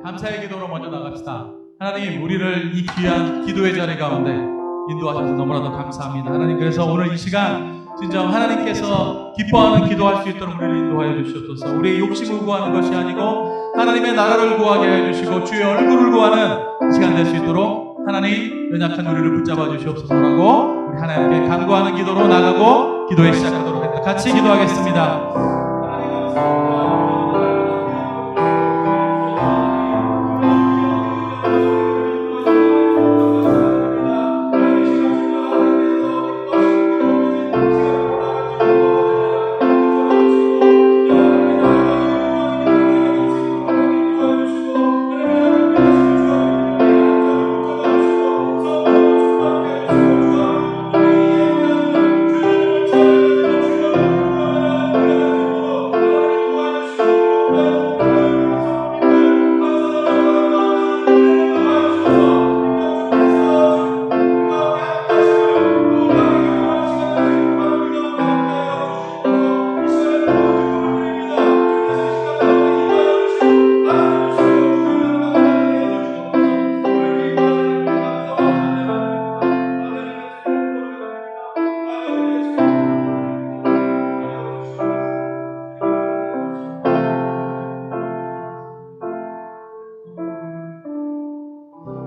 감사의 기도로 먼저 나갑시다. 하나님, 우리를 이 귀한 기도의 자리 가운데 인도하셔서 너무나도 감사합니다. 하나님, 그래서 오늘 이 시간 진정 하나님께서 기뻐하는 기도할 수 있도록 우리를 인도하여 주시옵소서. 우리의 욕심을 구하는 것이 아니고 하나님의 나라를 구하게 하여 주시고 주의 얼굴을 구하는 시간 될 수 있도록 하나님, 연약한 우리를 붙잡아 주시옵소서라고 우리 하나님께 간구하는 기도로 나가고 기도에 시작하도록 합니다. 같이 기도하겠습니다.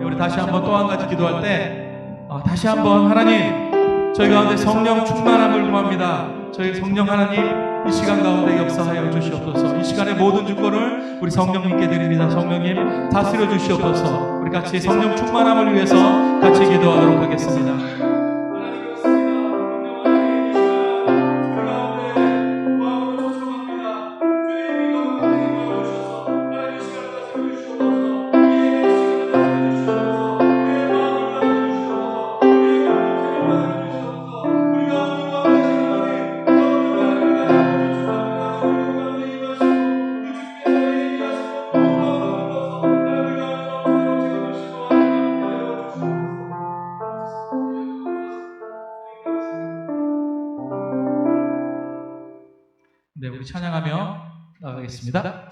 우리 다시 한번 또 한 가지 기도할 때 다시 한번 하나님, 저희 가운데 성령 충만함을 구합니다. 저희 성령 하나님, 이 시간 가운데 역사하여 주시옵소서. 이 시간의 모든 주권을 우리 성령님께 드립니다. 성령님 다스려 주시옵소서. 우리 같이 성령 충만함을 위해서 같이 기도하도록 하겠습니다. 네, 우리 찬양하며 나가겠습니다.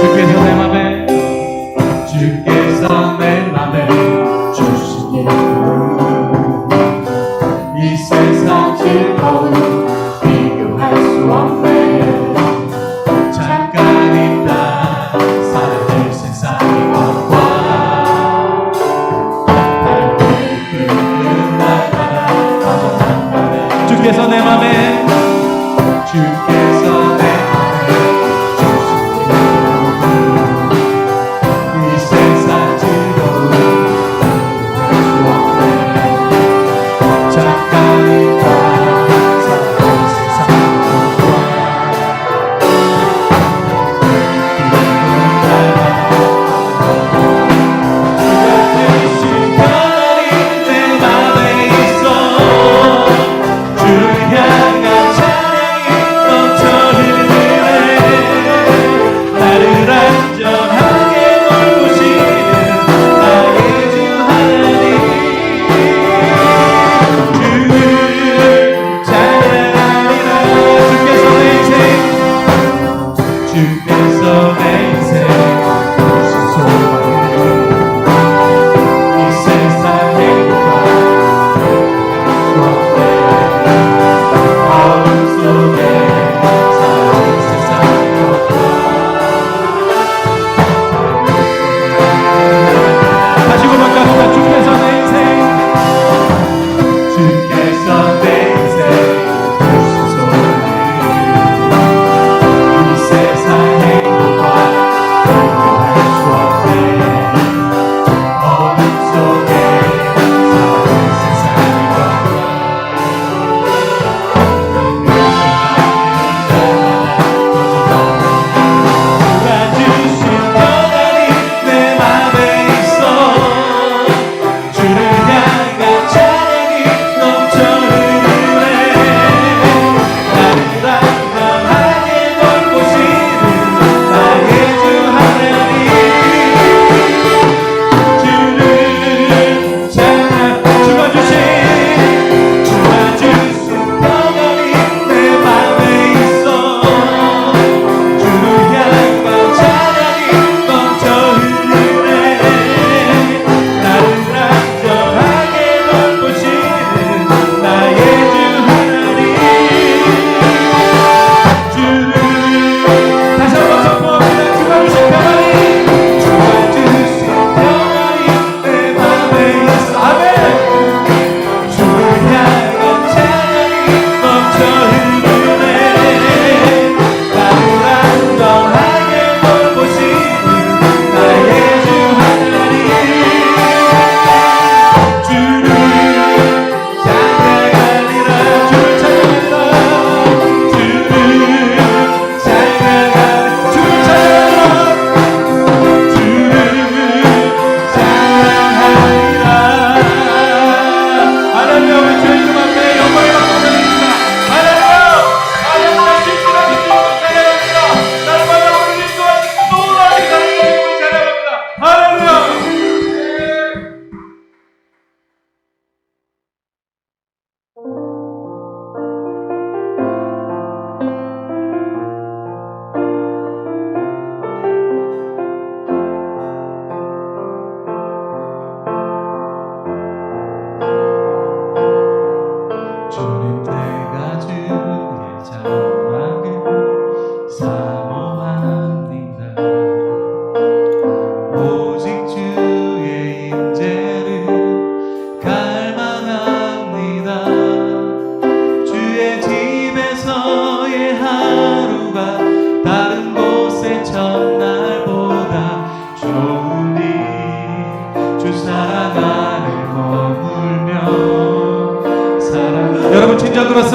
주께서 내 맘에 주께서 내 맘에 주시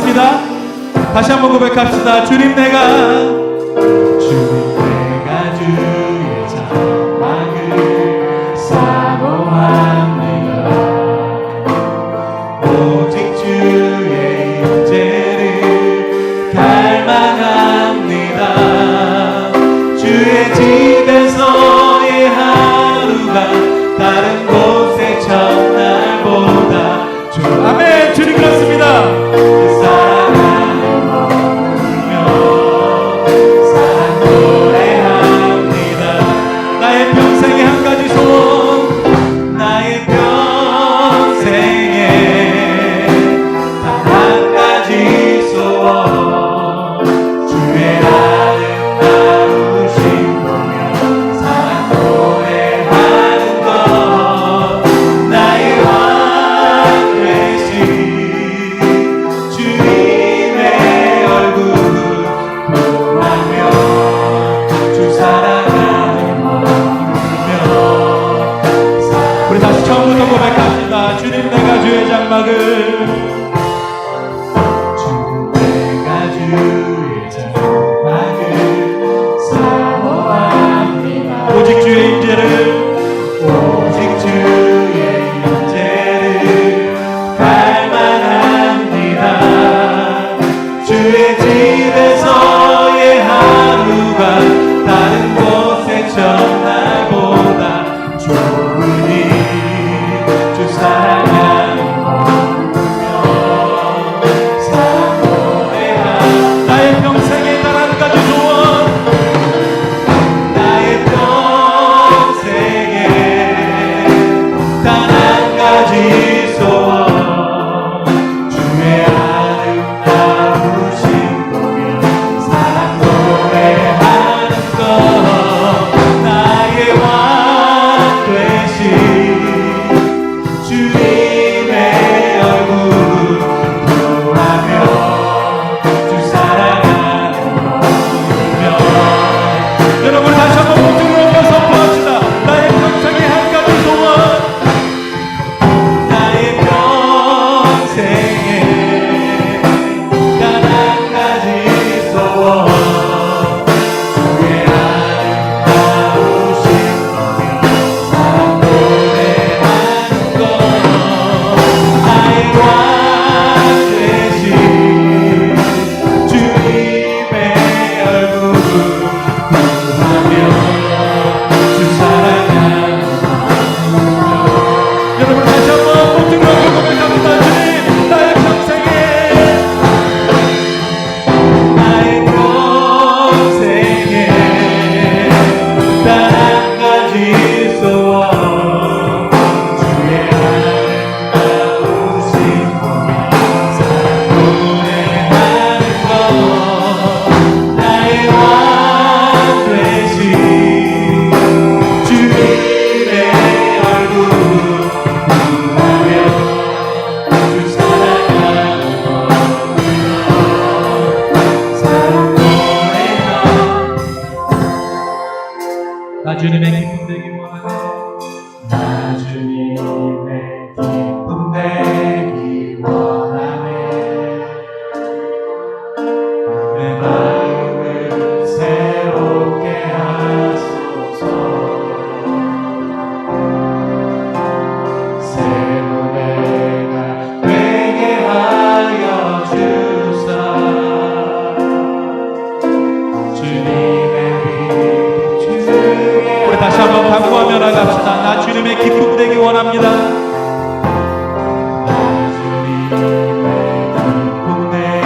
고백합니다. 다시 한번 고백합시다. 주님 내가 주의 장막을 사모합니다. 오직 주의 임재를 갈망합니다. 주의 집에서의 하루가 다른 곳의 첫날보다 아멘. 주님 그렇습니다. 주님의 기쁨 되기 원하네. 나 주님의 기쁨 되기 원하네. 내 마음을 새롭게 하소서. 새로 내가 되게 하여 주사. 주님의 우리 다시 한번 간구하며 나갑시다. 나 주님의 기쁨 되기 원합니다. 나 주님의 기쁨 되기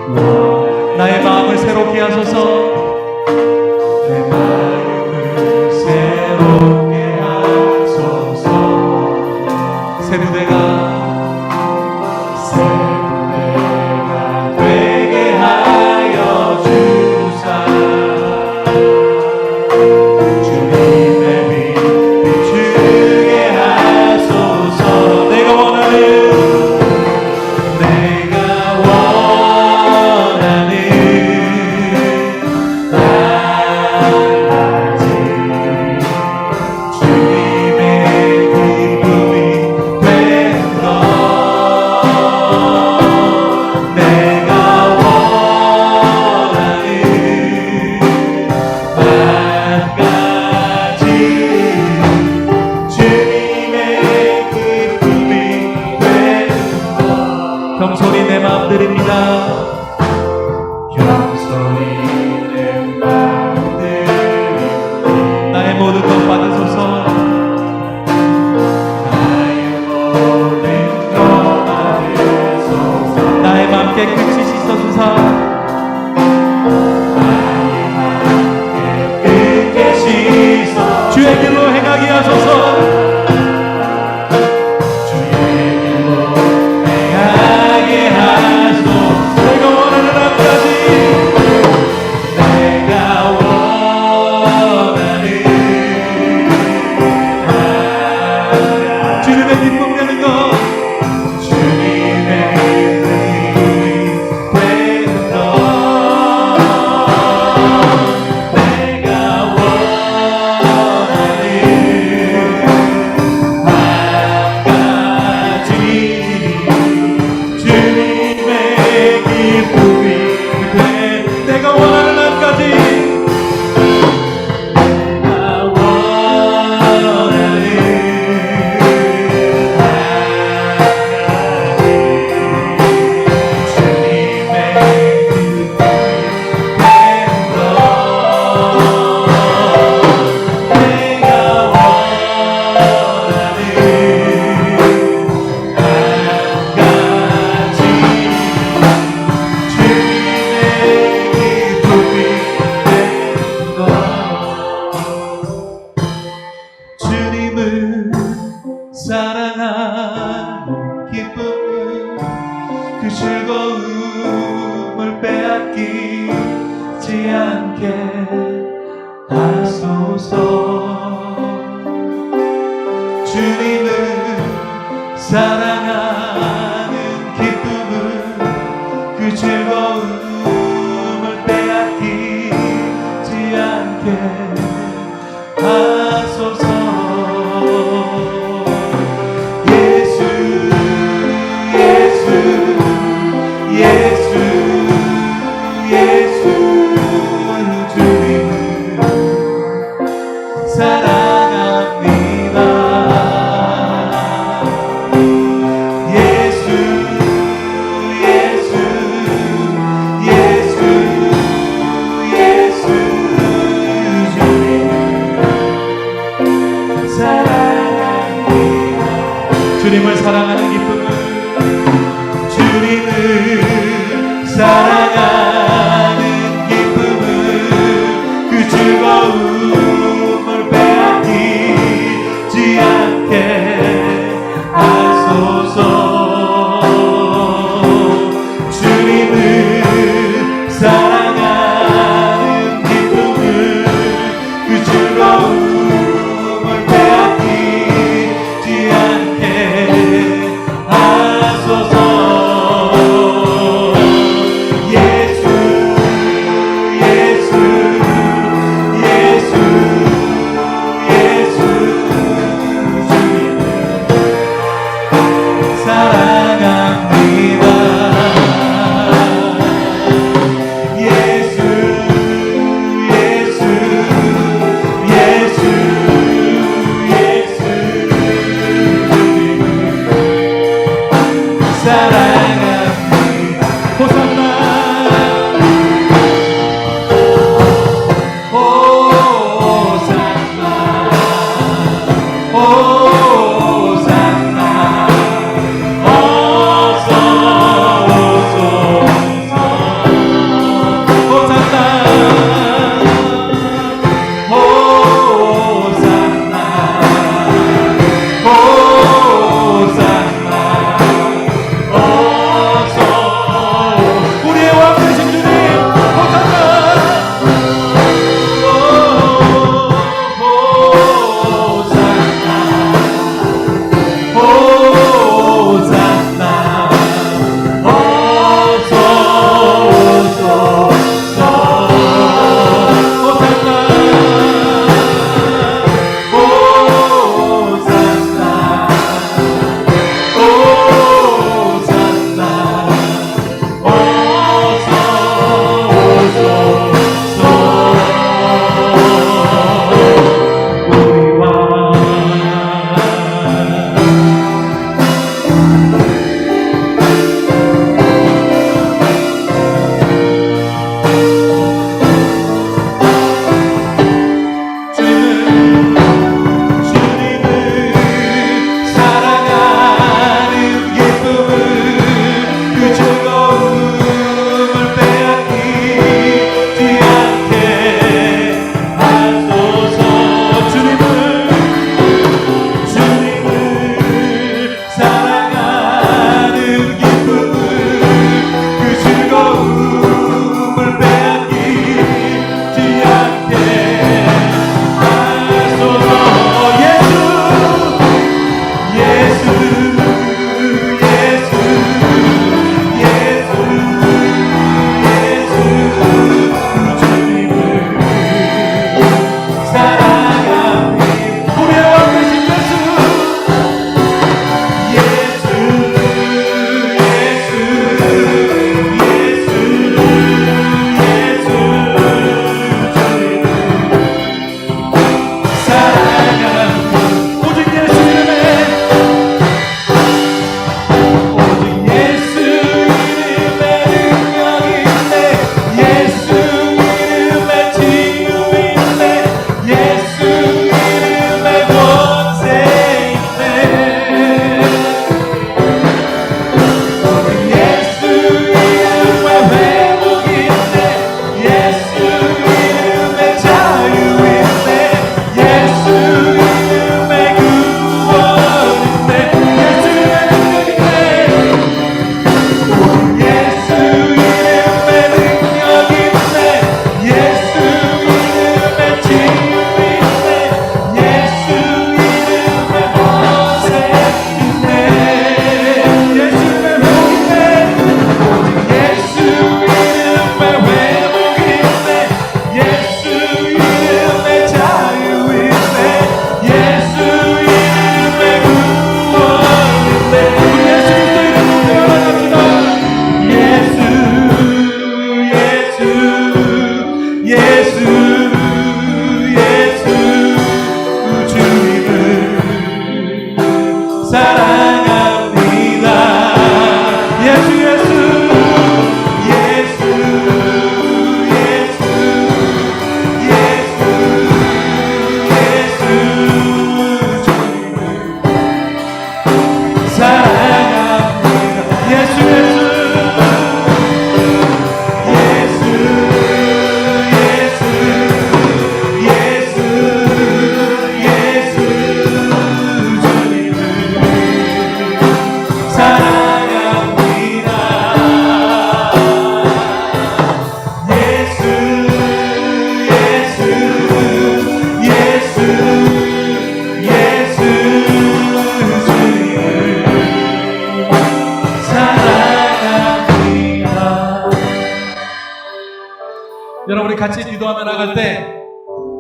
원합니다. 나의 마음을 새롭게 하소서. 내 마음을 새롭게 하소서. 새 부대가 되게 하여 주사. 주님의 빛 비추게 하소서. 우리의 마음들입니다. 겸손히 있는 마음들입니다. 나의 모든 것 받으소서. 나의 모든 것 받으소서. 나의 맘 깨끗이 씻어주사. 주의 길로 행하게 하소서. 주의 길로 행하게 하소서. 내가 원하는 앞까지 내가 원하는 주님의 기쁨 되는 것. 주님의 기쁨이 되는 것. 내가 원하는 한 가지 주님의 기쁨이 되. 내가 원하는 앞까지 내가 원하는 주님을 사랑하는 기쁨은 그 즐거움을 빼앗기지 않게 하소서. 주님을 사랑하는 기쁨은 그 즐거움을 빼앗기지 않게 하소서. 예수 예수 예수 예수 주님을 사랑합니다. 예수 예수 예수 예수 주님을 사랑하는 기쁨은 주님을 사랑하는 기쁨은 그 즐거움을 빼앗기지 않게 하소서. 주님을 사랑하는 기쁨은 그 즐거움을 빼앗기지 않게 하소서. 예수 예수 예수 예수 주님을 사랑합니다. 예수 예수 예수 예수 주님을 사랑합니다. 호산나 호산나 호산나 어서 오소서. 호산나 호산나 호산나 여러분이 같이 기도하며 나갈 때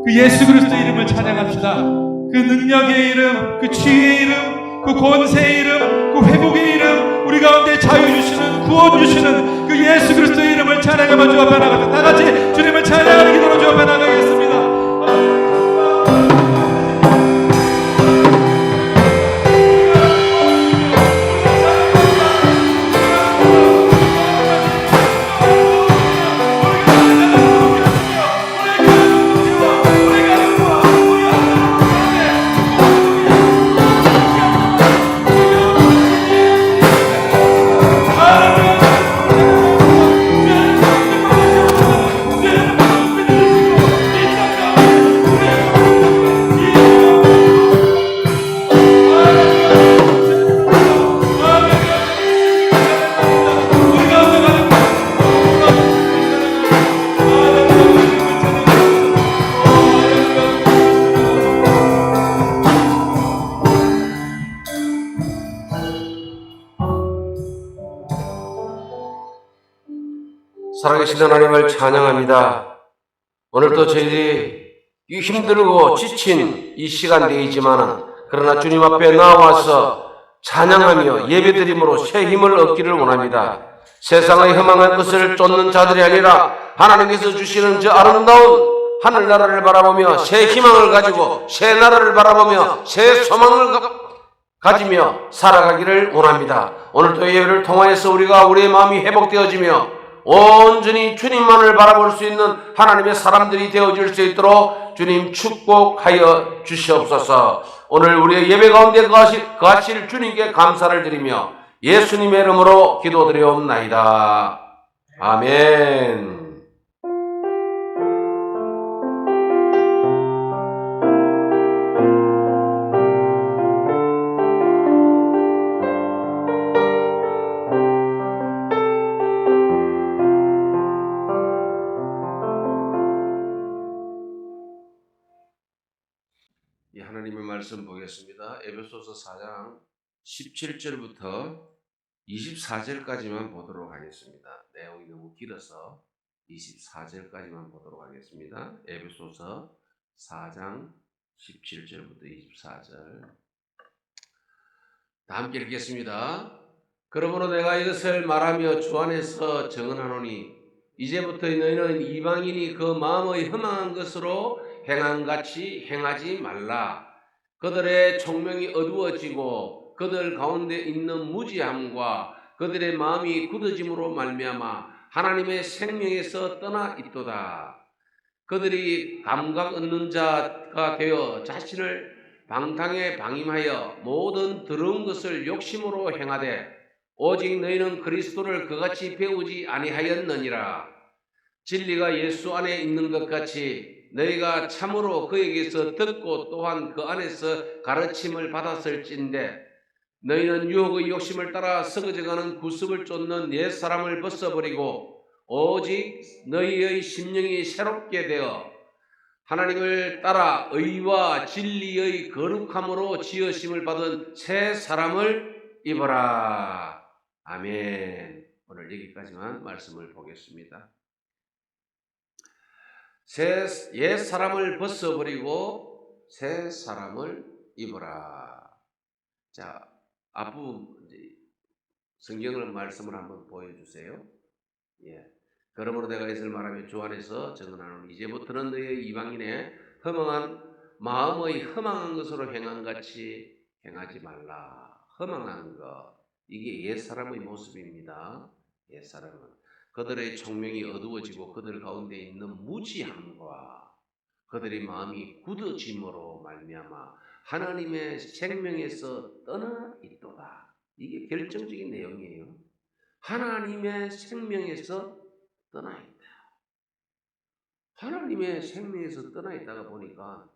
그 예수 그리스도 이름을 찬양합시다. 그 능력의 이름, 그 치유의 이름, 그 권세의 이름, 그 회복의 이름, 우리 가운데 자유 주시는, 구원 주시는 그 예수 그리스도의 이름을 찬양하며 주 앞에 나가자. 다 같이 주님을 찬양하는 기도로 주 앞에 나가겠습니다. 살아계신 하나님을 찬양합니다. 오늘도 저희들이 이 힘들고 지친 이 시간대이지만 그러나 주님 앞에 나와서 찬양하며 예배드림으로 새 힘을 얻기를 원합니다. 세상의 허망한 것을 쫓는 자들이 아니라 하나님께서 주시는 저 아름다운 하늘나라를 바라보며 새 희망을 가지고 새 나라를 바라보며 새 소망을 가지며 살아가기를 원합니다. 오늘도 예배를 통하여서 우리의 마음이 회복되어지며 온전히 주님만을 바라볼 수 있는 하나님의 사람들이 되어질 수 있도록 주님 축복하여 주시옵소서. 오늘 우리의 예배 가운데 거하실 주님께 감사를 드리며 예수님의 이름으로 기도드리옵나이다. 아멘. 하나님의 말씀 보겠습니다. 에베소서 4장 17절부터 24절까지만 보도록 하겠습니다. 내용이 너무 길어서 24절까지만 보도록 하겠습니다. 에베소서 4장 17절부터 24절. 다 함께 읽겠습니다. 그러므로 내가 이것을 말하며 주 안에서 증언하노니 이제부터 너희는 이방인이 그 마음의 허망한 것으로 행함같이 행하지 말라. 그들의 총명이 어두워지고 그들 가운데 있는 무지함과 그들의 마음이 굳어짐으로 말미암아 하나님의 생명에서 떠나 있도다. 그들이 감각 없는 자가 되어 자신을 방탕에 방임하여 모든 더러운 것을 욕심으로 행하되 오직 너희는 그리스도를 그같이 배우지 아니하였느니라. 진리가 예수 안에 있는 것 같이 너희가 참으로 그에게서 듣고 또한 그 안에서 가르침을 받았을진데 너희는 유혹의 욕심을 따라 썩어져가는 구습을 쫓는 옛 사람을 벗어버리고 오직 너희의 심령이 새롭게 되어 하나님을 따라 의와 진리의 거룩함으로 지으심을 받은 새 사람을 입어라. 아멘. 오늘 여기까지만 말씀을 보겠습니다. 옛 사람을 벗어버리고 새 사람을 입어라. 자, 앞부분 성경을 말씀을 한번 보여주세요. 예. 그러므로 내가 이것을 말하며 주 안에서 증언하노니 이제부터는 너희의 이방인의 허망한 마음의 허망한 것으로 행함같이 행하지 말라. 허망한 것, 이게 옛 사람의 모습입니다. 옛 사람은 그들의 총명이 어두워지고 그들 가운데 있는 무지함과 그들의 마음이 굳어짐으로 말미암아 하나님의 생명에서 떠나 있도다. 이게 결정적인 내용이에요. 하나님의 생명에서 떠나 있다. 하나님의 생명에서 떠나 있다가 보니까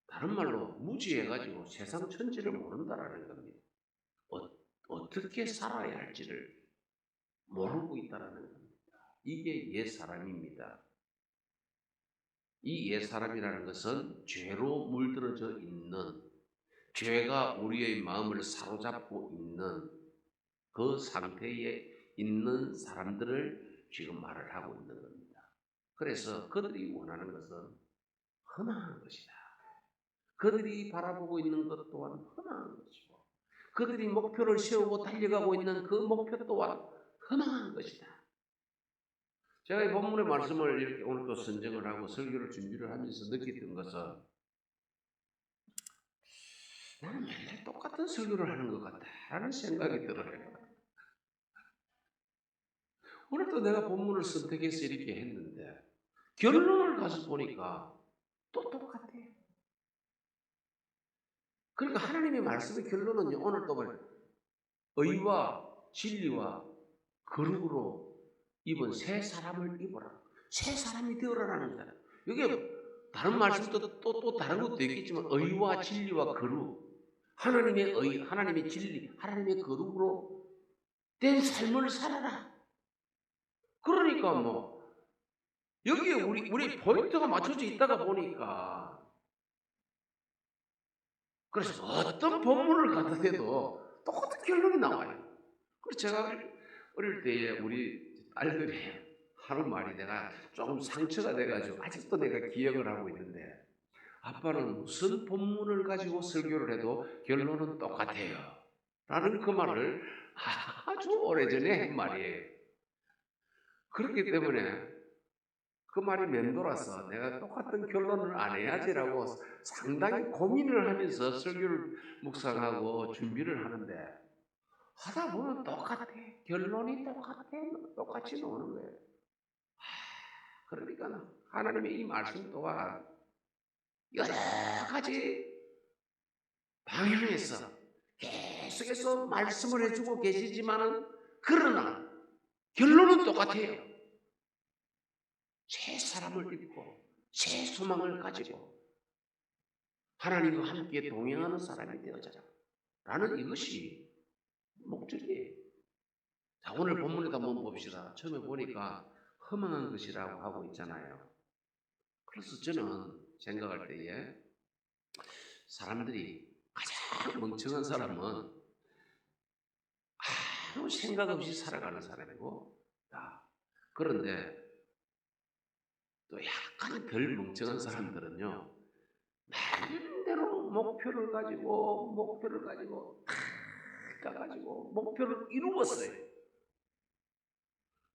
다른 말로 무지해가지고 세상 천지를 모른다라는 겁니다. 어떻게 살아야 할지를 모르고 있다라는 겁니다. 이게 옛 사람입니다. 이 옛 사람이라는 것은 죄로 물들어져 있는, 죄가 우리의 마음을 사로잡고 있는 그 상태에 있는 사람들을 지금 말을 하고 있는 겁니다. 그래서 그들이 원하는 것은 험한 것이다. 그들이 바라보고 있는 것 또한 험한 것이고, 그들이 목표를 세우고 달려가고 있는 그 목표 또한 험한 것이다. 제가 이 본문의 말씀을 이렇게 오늘 또 선정을 하고 설교를 준비를 하면서 느꼈던 것은, 나는 맨날 똑같은 설교를 하는 것 같다라는 생각이 들어요. 오늘도 내가 본문을 선택해서 이렇게 했는데 결론을 가서 보니까 또 똑같아. 그러니까 하나님의 말씀의 결론은요, 오늘 또 의와 진리와 거룩으로 입은 새 사람을 입어라. 새 사람이 되어라라는 거다. 이게 다른 말씀도 또 다른 것도 있겠지만, 의와 진리와 거룩, 하나님의 의, 하나님의 진리, 하나님의 거룩으로 된 삶을 살아라. 그러니까 여기에 우리 포인트가 맞춰져 있다가 보니까, 그래서 어떤 본문을 갖다 대도 똑같은 결론이 나와요. 그래서 제가 어릴 때에 우리 딸들이 하는 말이 내가 조금 상처가 돼가지고 아직도 내가 기억을 하고 있는데, 아빠는 무슨 본문을 가지고 설교를 해도 결론은 똑같아요 라는 그 말을 아주 오래전에 한 말이에요. 그렇기 때문에 그 말이 맴돌아서 내가 똑같은 결론을 안 해야지라고 상당히 고민을 하면서 설교를 묵상하고 준비를 하는데, 하다 보면 똑같아. 결론이 똑같아. 똑같이 나오는 거예요. 그러니까 하나님의 이 말씀 또한 여러 가지 방향에서 계속해서 말씀을 해주고 계시지만은, 그러나 결론은 똑같아요. 새 사람을 입고 새 소망을 가지고 하나님과 함께 동행하는 사람이 되어자 라는 이것이 목적이에요. 자, 오늘 본문에도 한번 봅시다. 처음에 보니까 허망한 것이라고 하고 있잖아요. 그래서 저는 생각할 때에 사람들이 가장 멍청한 사람은 아무 생각 없이 살아가는 사람이고, 그런데 또 약간 덜 멍청한 사람들은요, 나름대로 목표를 가지고 목표를 이루었어요.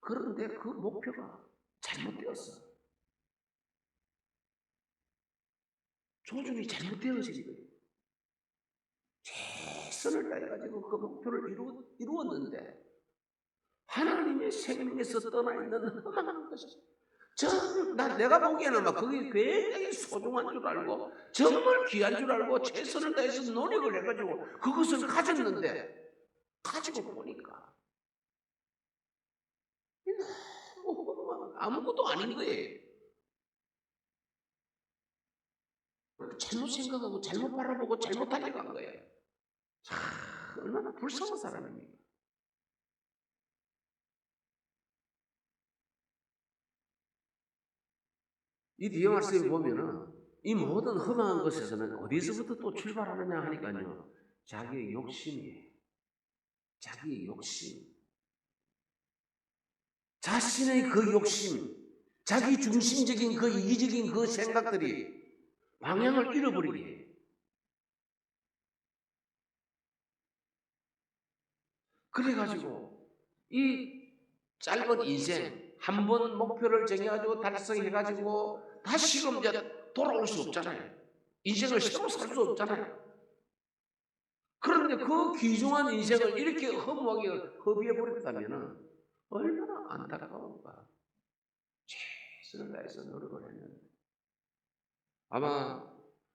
그런데 그 목표가 잘못되었어. 조준이 잘못되어진 거예요. 최선을 다해가지고 그 목표를 이루었는데 하나님의 생명에서 떠나 있는 허망한 것이죠. 내가 보기에는 그게 굉장히 소중한 줄 알고 정말 귀한 줄 알고 최선을 다해서 노력을 해가지고 그것을 가졌는데, 가지고 보니까 아무것도 아닌 거예요. 잘못 생각하고 잘못 바라보고 잘못 달려간 거예요. 참 얼마나 불쌍한 사람입니까? 이 뒤에 말씀에 보면은 이 모든 험한 것에서는 어디서부터 또 출발하느냐 하니까요, 자기의 욕심이에요. 자기의 욕심, 자신의 그 욕심, 자기 중심적인 그 이기적인 그 생각들이 방향을 잃어버리게 해요. 그래가지고 이 짧은 인생 한 번 목표를 정해가지고 달성해가지고 다시금 이제 돌아올 수 없잖아요. 인생을 새로 살 수 없잖아요. 그런데 그 귀중한 인생을 이렇게 허무하게 허비해버렸다면 얼마나 안타까운가. 최선을 다해서 노력을 했는데, 아마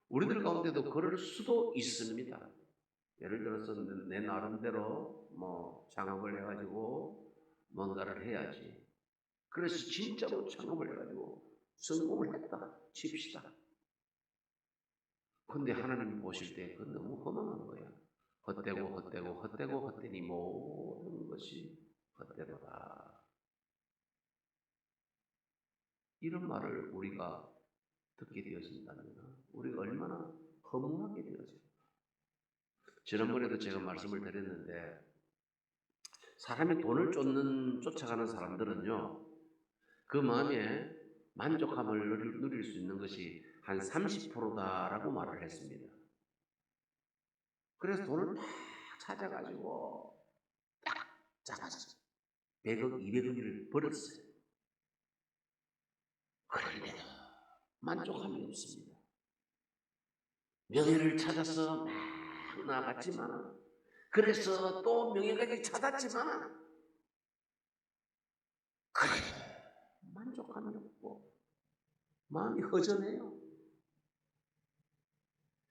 우리들 가운데도 그럴 수도 있습니다. 예를 들어서 내 나름대로 창업을 해가지고 뭔가를 해야지. 그래서 진짜로 창업을 해가지고 성공을 했다 칩시다. 근데 하나님이 보실 때 그건 너무 허망한 거야. 헛되니 모든 것이 헛되도다. 이런 말을 우리가 듣게 되어진다면 우리가 얼마나 허무하게 되어질까. 지난번에도 제가 말씀을 드렸는데, 사람이 돈을 쫓아가는 사람들은요, 그 마음에 만족함을 누릴 수 있는 것이 한 30%다라고 말을 했습니다. 그래서 돈을 막 찾아가지고 딱 잡았어요. 100억, 200억을 벌었어요. 그런데도 만족함이 없습니다. 명예를 찾아서 막 나갔지만, 그래서 또 명예까지 찾았지만, 그래도 만족함이 없고 마음이 허전해요.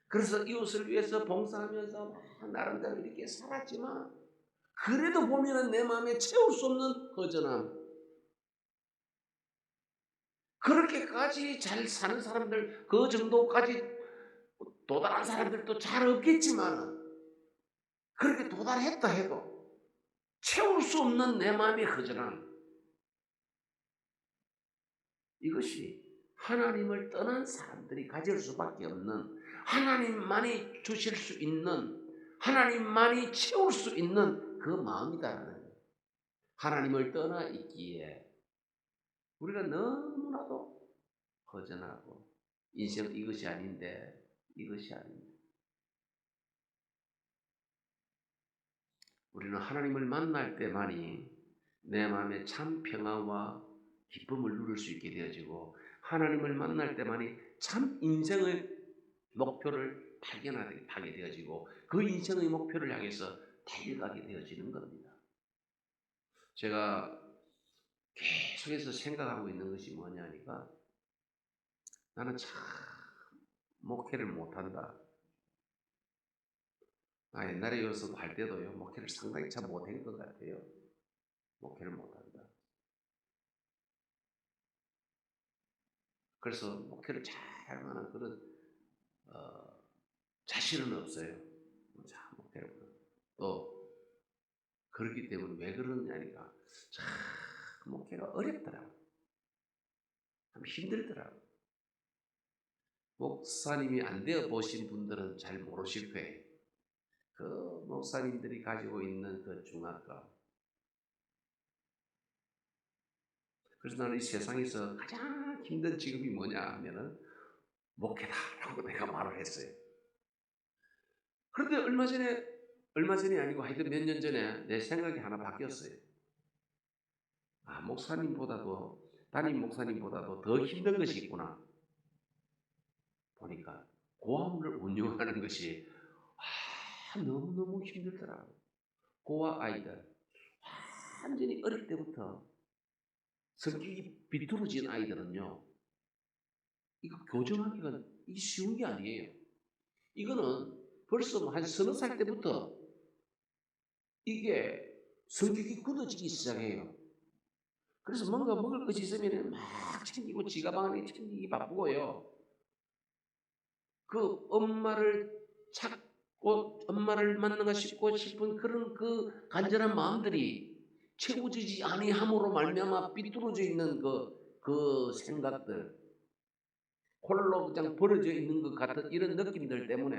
그래서 이웃을 위해서 봉사하면서 막 나름대로 이렇게 살았지만, 그래도 보면은 내 마음에 채울 수 없는 허전함. 그렇게까지 잘 사는 사람들, 그 정도까지 도달한 사람들도 잘 없겠지만, 그렇게 도달했다 해도 채울 수 없는 내 마음의 허전함. 이것이 하나님을 떠난 사람들이 가질 수밖에 없는, 하나님만이 주실 수 있는, 하나님만이 채울 수 있는 그 마음이다라는 거예요. 하나님을 떠나 있기에 우리가 너무나도 허전하고, 인생 이것이 아닌데, 이것이 아닌데, 우리는 하나님을 만날 때만이 내 마음에 참 평화와 기쁨을 누릴 수 있게 되어지고, 하나님을 만날 때만이 참 인생의 목표를 발견하게 되어지고, 그 인생의 목표를 향해서 달려가게 되어지는 겁니다. 제가 계속해서 생각하고 있는 것이 뭐냐니까, 나는 참 목회를 못한다. 옛날에 여기서도 할 때도요, 목회를 상당히 참 못한 것 같아요. 목회를 못한다. 그래서 목회를 잘 만한 그런 자신은 없어요. 자, 목회를 또 그렇기 때문에 왜 그러냐니까, 참 목회가 어렵더라고. 참 힘들더라고. 목사님이 안 되어 보신 분들은 잘 모르실 거예요. 그 목사님들이 가지고 있는 그 중압감. 그래서 나는 이 세상에서 가장 힘든 직업이 뭐냐 하면은 목회다라고 내가 말을 했어요. 그런데 얼마 전이 아니고 하여튼 몇 년 전에 내 생각이 하나 바뀌었어요. 목사님보다도, 담임 목사님보다도 더 힘든 것이 있구나. 보니까 고아원을 운영하는 것이 너무너무 힘들더라고요. 고아 아이들, 완전히 어릴 때부터 성격이 비뚤어진 아이들은요, 이거 교정하기가 쉬운 게 아니에요. 이거는 벌써 한 30살 때부터 이게 성격이 굳어지기 시작해요. 그래서 뭔가 먹을 것이 있으면 막 챙기고, 지가 방안에 챙기기 바쁘고요. 그 엄마를 찾고 엄마를 만나고 싶은 그런 그 간절한 마음들이 채워지지 아니함으로 말미암아 삐뚤어져 있는 그 생각들, 홀로 그냥 버려져 있는 것 같은 이런 느낌들 때문에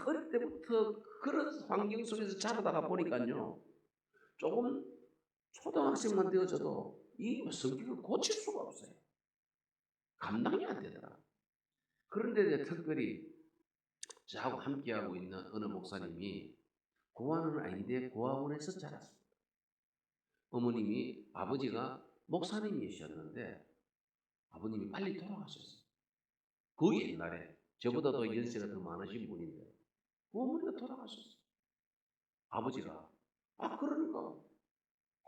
어릴 때부터 그런 환경 속에서 자라다가 보니까요, 조금 초등학생만 되어져도 이 성격을 고칠 수가 없어요. 감당이 안 되더라. 그런데 특별히 저하고 함께하고 있는 어느 목사님이 고아원은 아닌데 고아원에서 자랐습니다. 어머님이, 아버지가 목사님이셨는데 아버님이 빨리 돌아가셨어요. 그 옛날에 저보다 더 연세가 더 많으신 분인데 그 어머니가 돌아가셨어요. 아버지가 그러니까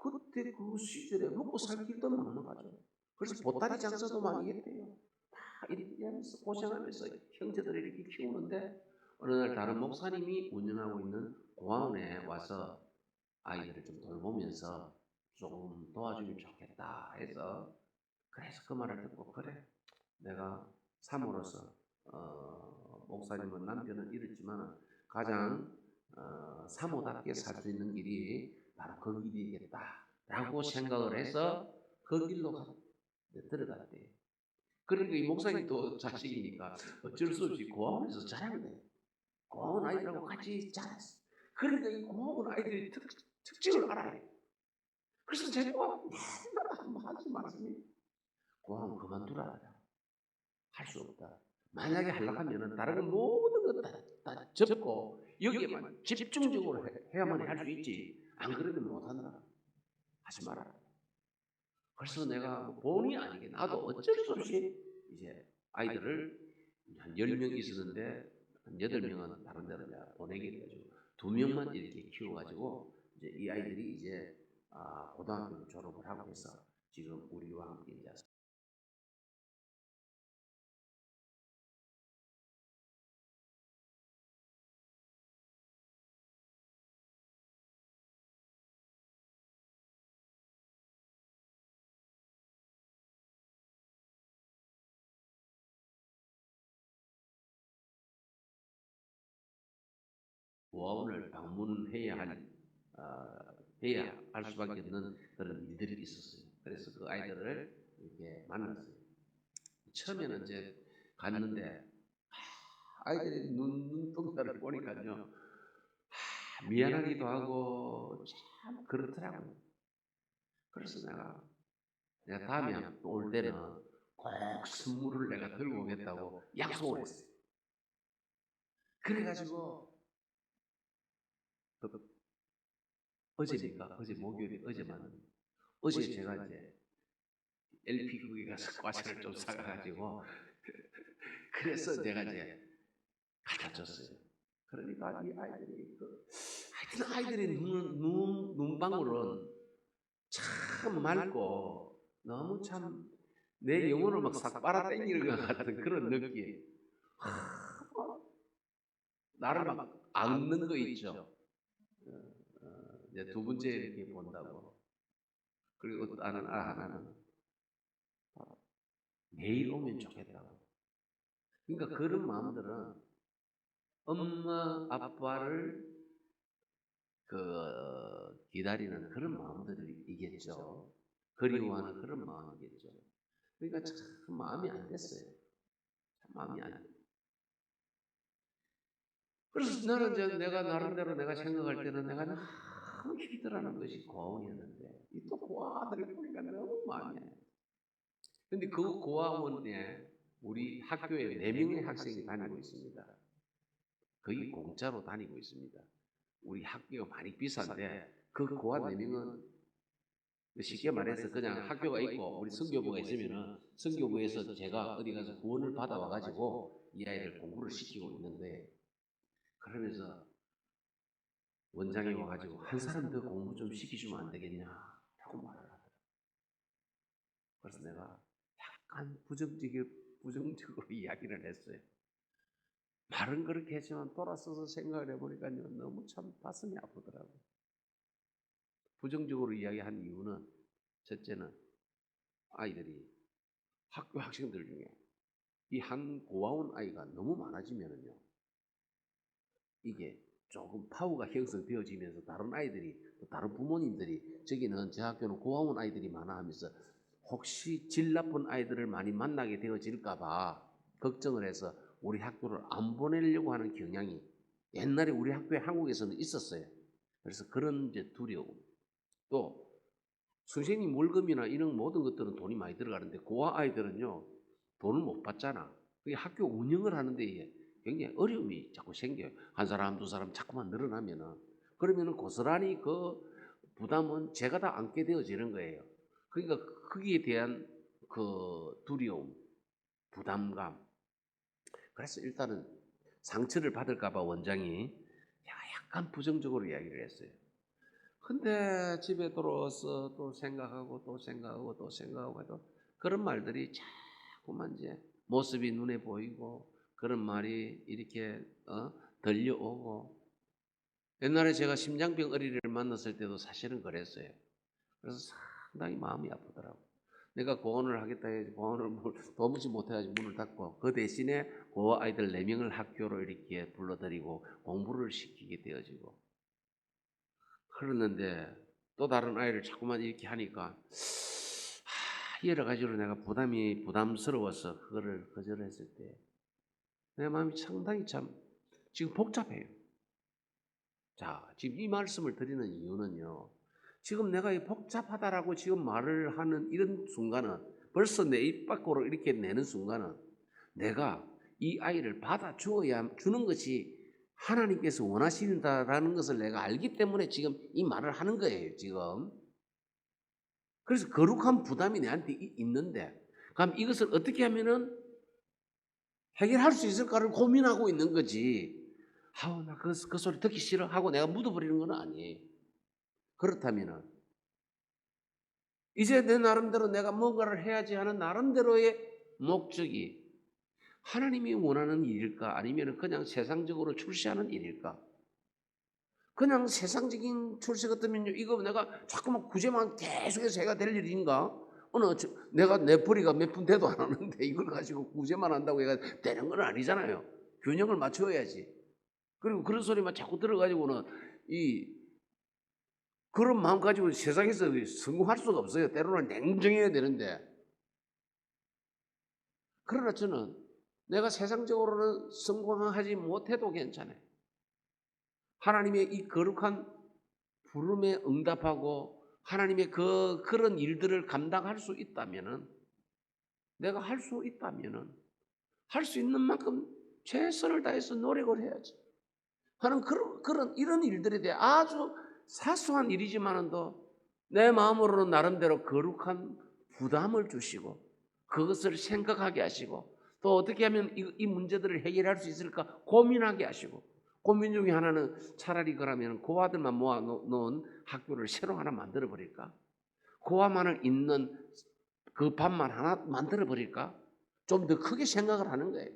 그때 그 시절에 먹고 살 길도 많은 거죠. 그래서 보따리 장사도 많이 했대요. 다 이렇게 하면서 고생하면서 형제들을 이렇게 키우는데, 어느 날 다른 목사님이 운영하고 있는 고아원에 와서 아이들을 좀 돌보면서 조금 도와주면 좋겠다 해서, 그래서 그 말을 듣고, 그래, 내가 사모로서 목사님은 남편은 잃었지만 가장 사모답게 살 수 있는 길이 바로 그 길이겠다라고 생각을 해서 그 길로 들어갔대요. 그러니까 이 목사님도 자식이니까 어쩔 수 없이 고아원에서 자랐네. 고아원 아이들하고 같이 자랐어. 그러니까 이 고아원 아이들이 특징을 알아요. 그래서 제가 맨날 한번 하지 말씀이 고아원 그만두라. 할 수 없다. 만약에 하려고 하면은 다른 건 모든 거 다 접고 여기에만 집중적으로 해야만 할 수 있지. 안 그러면 못한다. 하지 마라. 그래서 내가 본의 아니게 나도 어쩔 수 없이 이제 아이들을 한 10명 있었는데 한 8명은 다른 데로 보내게 돼가지고 2명만 이렇게 키워가지고 이제 이 아이들이 이제 고등학교 졸업을 하고 해서 지금 우리와 함께 이제 고아원을 방문해야 해야 할 수밖에 없는 그런 일들이 있었어요. 그래서 그 아이들을 이렇게 만났어요. 처음에는 이제 갔는데 아이들이 눈동자를 보니까요 미안하기도 하고 참 그렇더라고요. 그래서 내가 다음에 올 때는 꼭 선물을 내가 들고 오겠다고 약속을 했어요. 그래가지고 어제니까 어제 목요일 어제만 어제 제가 이제 LP 거기 가서 과자를 좀 사가지고 그래서 내가 이제 갖다 줬어요. 그러니까 이 아이들이 하여튼 아이들의 눈방울은 참 맑고 너무 참 내 영혼을 막 싹 빨아당기는 것 같은 그런 느낌. 나를 막 안는 거 있죠. 이제 두 번째 이렇게 본다고. 그리고 또 하나는 매일 오면 좋겠다고. 그러니까 그런 마음들은 엄마 아빠를 기다리는 그런 마음들이겠죠. 그리워하는 그런 마음이겠죠. 그러니까 참 마음이 안 됐어요. 참 마음이 안 됐어요. 그래서 나는 이제 내가 나름대로 내가 생각할 때는 내가 너무 힘들어하는 것이 고아원이었는데 이 또 고아들을 보니까 너무 마음이 안 돼. 근데 그 고아원에 우리 학교에 4명의 학생이 다니고 있습니다. 거의 공짜로 다니고 있습니다. 우리 학교가 많이 비싼데 그 고아 4명은 쉽게 말해서 그냥 학교가 있고 우리 선교부가 있으면은 선교부에서 제가 어디 가서 후원을 받아와가지고 이 아이들 공부를 시키고 있는데 그러면서 원장이 와가지고 한 사람 더 공부 좀 시켜주면 안 되겠냐 라고 말을 하더라고요. 그래서 내가 약간 부정적으로 이야기를 했어요. 말은 그렇게 했지만 돌아서서 생각을 해보니까요 너무 참 가슴이 아프더라고요. 부정적으로 이야기한 이유는 첫째는 아이들이 학교 학생들 중에 이 한 고아원 아이가 너무 많아지면은요 이게 조금 파워가 형성되어지면서 다른 아이들이 다른 부모님들이 저기는 제 학교는 고아원 아이들이 많아 하면서 혹시 질 나쁜 아이들을 많이 만나게 되어질까봐 걱정을 해서 우리 학교를 안 보내려고 하는 경향이 옛날에 우리 학교에 한국에서는 있었어요. 그래서 그런 이제 두려움. 또 선생님 월급이나 이런 모든 것들은 돈이 많이 들어가는데 고아 아이들은요 돈을 못 받잖아. 그게 학교 운영을 하는데 굉장히 어려움이 자꾸 생겨요. 한 사람 두 사람 자꾸만 늘어나면은 그러면은 고스란히 그 부담은 제가 다 안게 되어지는 거예요. 그러니까 거기에 대한 그 두려움, 부담감. 그래서 일단은 상처를 받을까봐 원장이 약간 부정적으로 이야기를 했어요. 근데 집에 들어와서 또 생각하고 또 생각하고 또 생각하고 해도 그런 말들이 자꾸만 이제 모습이 눈에 보이고 그런 말이 이렇게 들려오고 옛날에 제가 심장병 어린이를 만났을 때도 사실은 그랬어요. 그래서 상당히 마음이 아프더라고요. 내가 고아원을 하겠다 해서 고아원을 도무지 못해가지고 문을 닫고 그 대신에 고아 아이들 4명을 학교로 이렇게 불러들이고 공부를 시키게 되어지고 그러는데 또 다른 아이를 자꾸만 이렇게 하니까 여러 가지로 내가 부담스러워서 그거를 거절했을 때 내 마음이 상당히 참 지금 복잡해요. 자, 지금 이 말씀을 드리는 이유는요. 지금 내가 이 복잡하다라고 지금 말을 하는 이런 순간은 벌써 내 입 밖으로 이렇게 내는 순간은 내가 이 아이를 받아주어야 주는 것이 하나님께서 원하신다라는 것을 내가 알기 때문에 지금 이 말을 하는 거예요, 지금. 그래서 거룩한 부담이 내한테 있는데, 그럼 이것을 어떻게 하면은 해결할 수 있을까를 고민하고 있는 거지. 아우, 나 그 소리 듣기 싫어 하고 내가 묻어버리는 건 아니에요. 그렇다면은 이제 내 나름대로 내가 뭔가를 해야지 하는 나름대로의 목적이 하나님이 원하는 일일까? 아니면 그냥 세상적으로 출시하는 일일까? 그냥 세상적인 출시 같으면요, 이거 내가 자꾸만 구제만 계속해서 해가 될 일인가? 내가 내 벌이가 몇 푼 돼도 안 하는데 이걸 가지고 구제만 한다고 해가 되는 건 아니잖아요. 균형을 맞춰야지. 그리고 그런 소리만 자꾸 들어가지고는 그런 마음 가지고 세상에서 성공할 수가 없어요. 때로는 냉정해야 되는데. 그러나 저는 내가 세상적으로는 성공하지 못해도 괜찮아요. 하나님의 이 거룩한 부름에 응답하고 하나님의 그런 일들을 감당할 수 있다면은, 내가 할 수 있다면은 할 수 있는 만큼 최선을 다해서 노력을 해야지 하는 이런 일들에 대해 아주 사소한 일이지만은도 내 마음으로는 나름대로 거룩한 부담을 주시고 그것을 생각하게 하시고 또 어떻게 하면 이 문제들을 해결할 수 있을까 고민하게 하시고, 고민 중에 하나는 차라리 그러면 고아들만 모아 놓은 학교를 새로 하나 만들어 버릴까? 고아만을 있는 그 반만 하나 만들어 버릴까? 좀 더 크게 생각을 하는 거예요.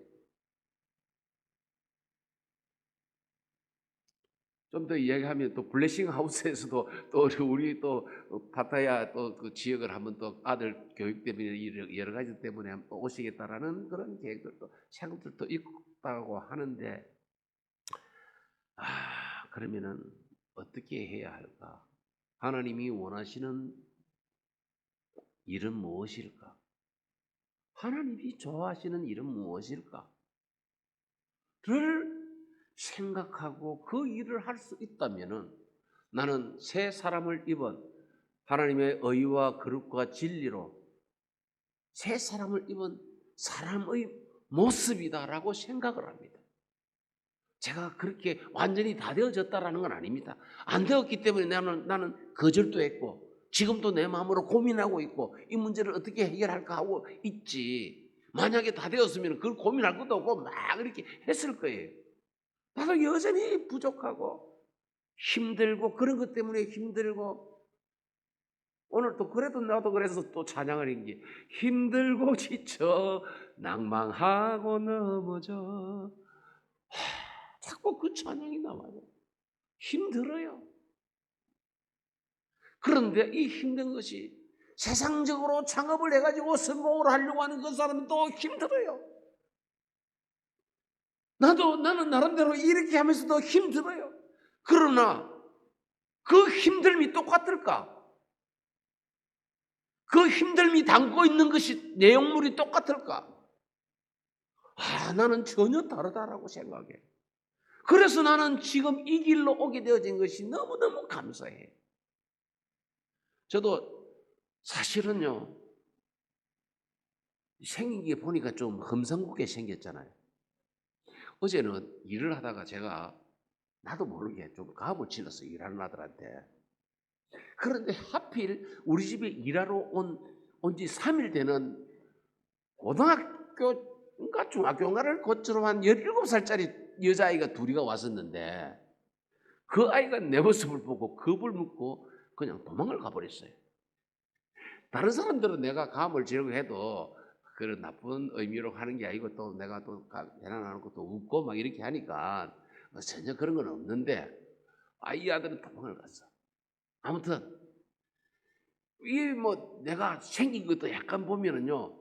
좀 더 이야기하면 또 블레싱 하우스에서도 또 우리 또 파타야 또 그 지역을 한번 또 아들 교육 때문에 여러 가지 때문에 한번 오시겠다라는 그런 계획들도 생각들도 있다고 하는데, 그러면은 어떻게 해야 할까? 하나님이 원하시는 일은 무엇일까? 하나님이 좋아하시는 일은 무엇일까? 를 생각하고 그 일을 할 수 있다면은 나는 새 사람을 입은 하나님의 의와 거룩과 진리로 새 사람을 입은 사람의 모습이다라고 생각을 합니다. 제가 그렇게 완전히 다 되어졌다라는 건 아닙니다. 안 되었기 때문에 나는 거절도 했고 지금도 내 마음으로 고민하고 있고 이 문제를 어떻게 해결할까 하고 있지. 만약에 다 되었으면 그걸 고민할 것도 없고 막 이렇게 했을 거예요. 나도 여전히 부족하고 힘들고 그런 것 때문에 힘들고, 오늘 또 그래도 나도 그래서 또 찬양을 한 게 힘들고 지쳐 낭망하고 넘어져. 자꾸 그 찬양이 나와요. 힘들어요. 그런데 이 힘든 것이 세상적으로 창업을 해가지고 성공을 하려고 하는 그 사람은 또 힘들어요. 나는 나름대로 이렇게 하면서도 힘들어요. 그러나 그 힘듦이 똑같을까? 그 힘듦이 담고 있는 것이 내용물이 똑같을까? 나는 전혀 다르다라고 생각해. 그래서 나는 지금 이 길로 오게 되어진 것이 너무너무 감사해. 저도 사실은요, 생긴 게 보니까 좀 험상궂게 생겼잖아요. 어제는 일을 하다가 제가 나도 모르게 좀 가업을 질렀어요, 일하는 아들한테. 그런데 하필 우리 집에 일하러 온 지 3일 되는 고등학교인가 중학교인가를 거쳐로 한 17살짜리 여자아이가 둘이가 왔었는데 그 아이가 내 모습을 보고 겁을 먹고 그냥 도망을 가버렸어요. 다른 사람들은 내가 가업을 지르고 해도 그런 나쁜 의미로 하는 게 아니고 또 내가 또 대단하는 것도 웃고 막 이렇게 하니까 전혀 그런 건 없는데 이 아들은 도망을 갔어. 아무튼 이 뭐 내가 생긴 것도 약간 보면은요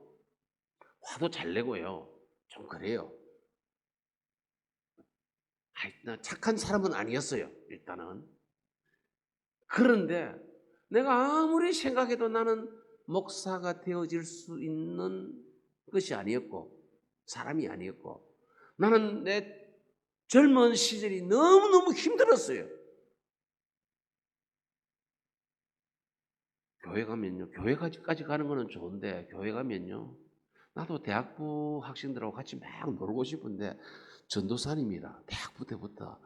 화도 잘 내고요 좀 그래요. 나 착한 사람은 아니었어요 일단은. 그런데 내가 아무리 생각해도 나는 목사가 되어질 수 있는 것이 아니었고 사람이 아니었고 나는 내 젊은 시절이 너무너무 힘들었어요. 교회 가면요. 교회까지 가는 거는 좋은데 교회 가면요. 나도 대학부 학생들하고 같이 막 놀고 싶은데 전도사님이라 대학부 때부터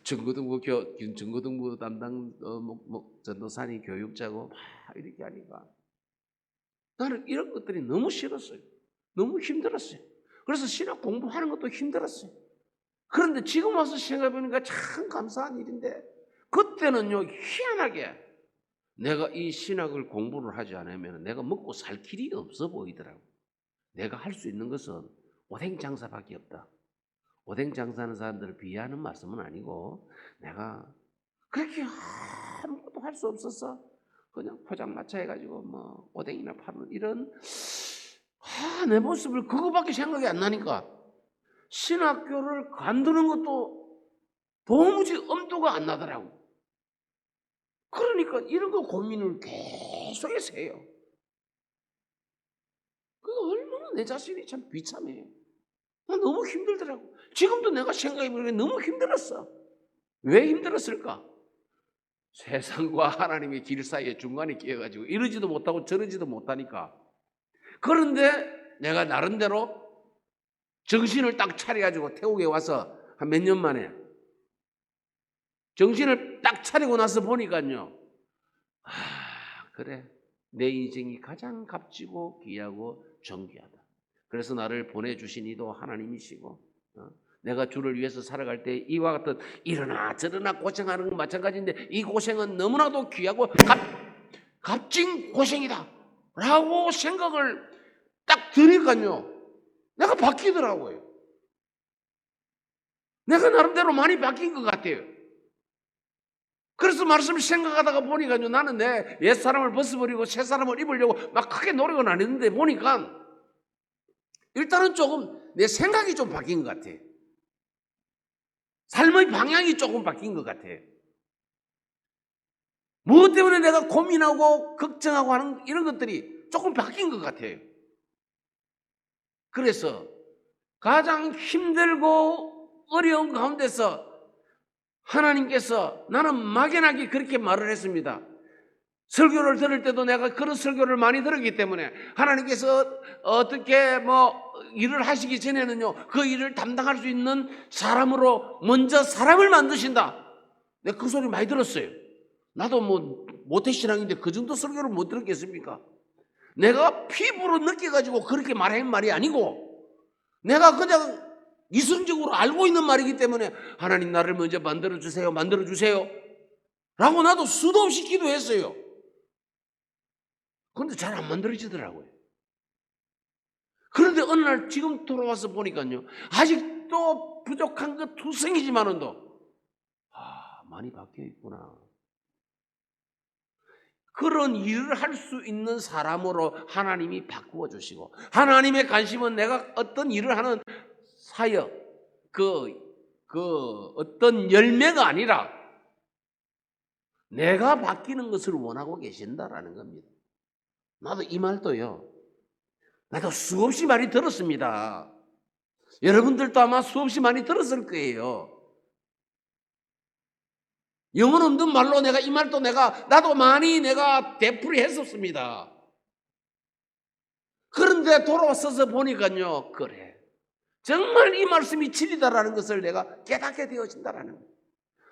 중고등부 담당 전도사님 교육자고 막 이렇게 하니까 나는 이런 것들이 너무 싫었어요. 너무 힘들었어요. 그래서 신학 공부하는 것도 힘들었어요. 그런데 지금 와서 생각해보니까 참 감사한 일인데 그때는요 희한하게 내가 이 신학을 공부를 하지 않으면 내가 먹고 살 길이 없어 보이더라고. 내가 할 수 있는 것은 오뎅 장사밖에 없다. 오뎅 장사하는 사람들을 비하하는 말씀은 아니고 내가 그렇게 아무것도 할 수 없었어. 그냥 포장마차 해가지고 뭐 오뎅이나 파는 이런 내 모습을 그거밖에 생각이 안 나니까 신학교를 관두는 것도 도무지 엄두가 안 나더라고. 그러니까 이런 거 고민을 계속해서 해요. 그게 얼마나 내 자신이 참 비참해요. 난 너무 힘들더라고. 지금도 내가 생각해보니까 너무 힘들었어. 왜 힘들었을까? 세상과 하나님의 길 사이에 중간에 끼어가지고 이러지도 못하고 저러지도 못하니까. 그런데 내가 나름대로 정신을 딱 차려가지고 태국에 와서 한 몇 년 만에 정신을 딱 차리고 나서 보니까요. 그래. 내 인생이 가장 값지고 귀하고 존귀하다. 그래서 나를 보내주신 이도 하나님이시고 내가 주를 위해서 살아갈 때 이와 같은 이러나 저러나 고생하는 건 마찬가지인데 이 고생은 너무나도 귀하고 값진 고생이다 라고 생각을 딱 드니까요 내가 바뀌더라고요. 내가 나름대로 많이 바뀐 것 같아요. 그래서 말씀을 생각하다가 보니까요 나는 내 옛사람을 벗어버리고 새사람을 입으려고 막 크게 노력은 안 했는데 보니까 일단은 조금 내 생각이 좀 바뀐 것 같아요. 삶의 방향이 조금 바뀐 것 같아요. 무엇 때문에 내가 고민하고 걱정하고 하는 이런 것들이 조금 바뀐 것 같아요. 그래서 가장 힘들고 어려운 가운데서 하나님께서 나는 막연하게 그렇게 말을 했습니다. 설교를 들을 때도 내가 그런 설교를 많이 들었기 때문에 하나님께서 어떻게 일을 하시기 전에는요 그 일을 담당할 수 있는 사람으로 먼저 사람을 만드신다. 내가 그 소리 많이 들었어요. 나도 모태신앙인데 그 정도 설교를 못 들었겠습니까? 내가 피부로 느껴가지고 그렇게 말한 말이 아니고 내가 그냥 이성적으로 알고 있는 말이기 때문에 하나님 나를 먼저 만들어주세요 라고 나도 수도 없이 기도했어요. 그런데 잘 안 만들어지더라고요. 그런데 어느 날 지금 돌아와서 보니까요 아직도 부족한 것 투성이지만은도 많이 바뀌어 있구나. 그런 일을 할 수 있는 사람으로 하나님이 바꾸어 주시고 하나님의 관심은 내가 어떤 일을 하는 사역 어떤 열매가 아니라 내가 바뀌는 것을 원하고 계신다라는 겁니다. 나도 이 말도요 나도 수없이 많이 들었습니다. 여러분들도 아마 수없이 많이 들었을 거예요. 영혼 없는 말로 내가 이 말도 나도 많이 되풀이 했었습니다. 그런데 돌아와서 보니까요 그래 정말 이 말씀이 진리다라는 것을 내가 깨닫게 되어진다라는 거예요.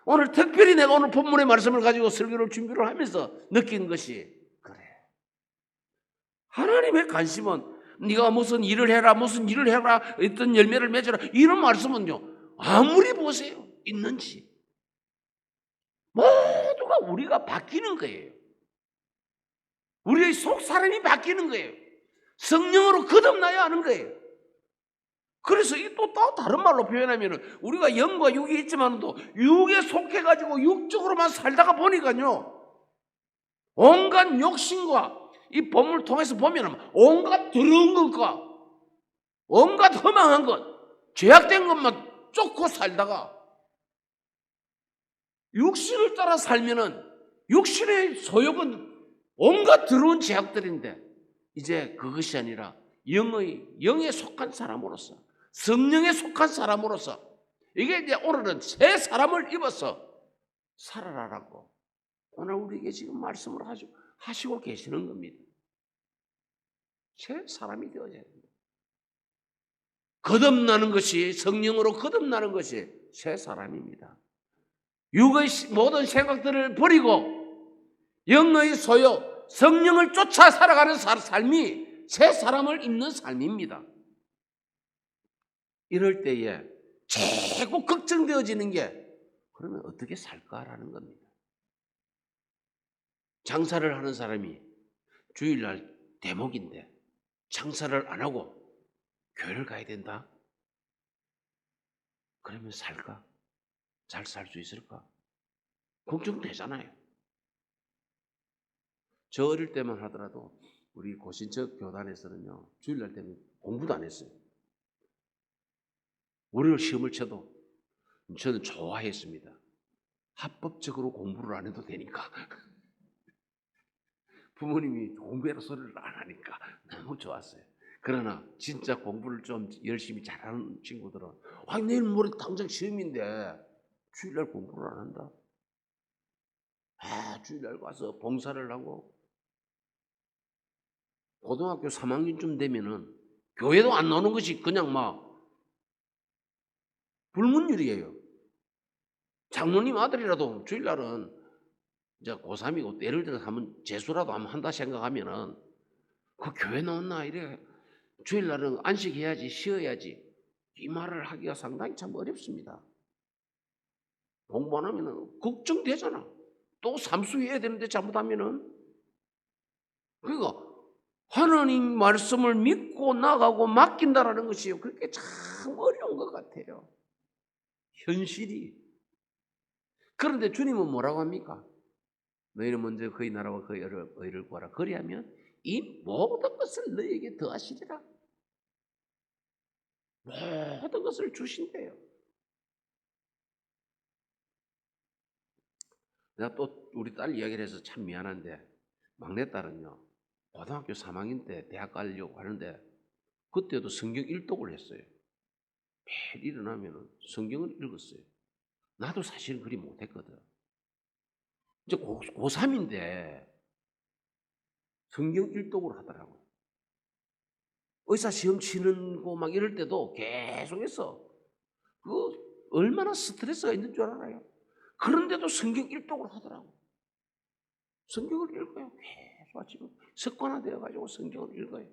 오늘 특별히 내가 오늘 본문의 말씀을 가지고 설교를 준비를 하면서 느낀 것이 그래 하나님의 관심은 네가 무슨 일을 해라 어떤 열매를 맺어라 이런 말씀은요 아무리 보세요 있는지 모두가 우리가 바뀌는 거예요. 우리의 속 사람이 바뀌는 거예요. 성령으로 거듭나야 하는 거예요. 그래서 이 또 다른 말로 표현하면 우리가 영과 육이 있지만도 육에 속해가지고 육적으로만 살다가 보니까요 온갖 욕심과 이 본문을 통해서 보면 온갖 더러운 것과 온갖 허망한 것 죄악된 것만 쫓고 살다가 육신을 따라 살면은 육신의 소욕은 온갖 더러운 죄악들인데 이제 그것이 아니라 영에 속한 사람으로서 성령에 속한 사람으로서 이게 이제 오늘은 새 사람을 입어서 살아라라고 오늘 우리에게 지금 말씀을 하시고 계시는 겁니다. 새 사람이 되어져야 됩니다. 거듭나는 것이, 성령으로 거듭나는 것이 새 사람입니다. 육의 모든 생각들을 버리고 영의 소유, 성령을 쫓아 살아가는 삶이 새 사람을 입는 삶입니다. 이럴 때에 최고 걱정되어지는 게 그러면 어떻게 살까라는 겁니다. 장사를 하는 사람이 주일날 대목인데 장사를 안 하고 교회를 가야 된다? 그러면 살까? 잘 살 수 있을까? 걱정되잖아요. 저 어릴 때만 하더라도 우리 고신척 교단에서는요, 주일날 되면 공부도 안 했어요. 월요일 시험을 쳐도 저는 좋아했습니다. 합법적으로 공부를 안 해도 되니까. 부모님이 공부해라 소리를 안 하니까 너무 좋았어요. 그러나 진짜 공부를 좀 열심히 잘하는 친구들은 내일 모레 당장 시험인데 주일날 공부를 안 한다. 주일날 가서 봉사를 하고 고등학교 3학년쯤 되면은 교회도 안 나오는 것이 그냥 막 불문율이에요. 장로님 아들이라도 주일날은 이제 고3이고 예를 들어서 한번 재수라도 한번 한다 생각하면은 그 교회 나왔나 이래 주일날은 안식해야지 쉬어야지 이 말을 하기가 상당히 참 어렵습니다. 공부 안 하면은 걱정되잖아. 또 삼수해야 되는데 잘못하면은 그러니까 하나님 말씀을 믿고 나가고 맡긴다라는 것이요. 그렇게 참 어려운 것 같아요. 현실이. 그런데 주님은 뭐라고 합니까? 너희는 먼저 그의 나라와 그의 의를 구하라. 그리하면 이 모든 것을 너희에게 더하시리라. 모든 것을 주신대요. 내가 또 우리 딸 이야기를 해서 참 미안한데 막내딸은요. 고등학교 3학년 때 대학 가려고 하는데 그때도 성경 일독을 했어요. 매일 일어나면 성경을 읽었어요. 나도 사실은 그리 못했거든. 이제 고3인데 성경 일독을 하더라고요. 의사 시험 치는 거 막 이럴 때도 계속해서 그 얼마나 스트레스가 있는 줄 알아요. 그런데도 성경 일독을 하더라고요. 성경을 읽어요. 계속 아침에 습관화되어가지고 성경을 읽어요.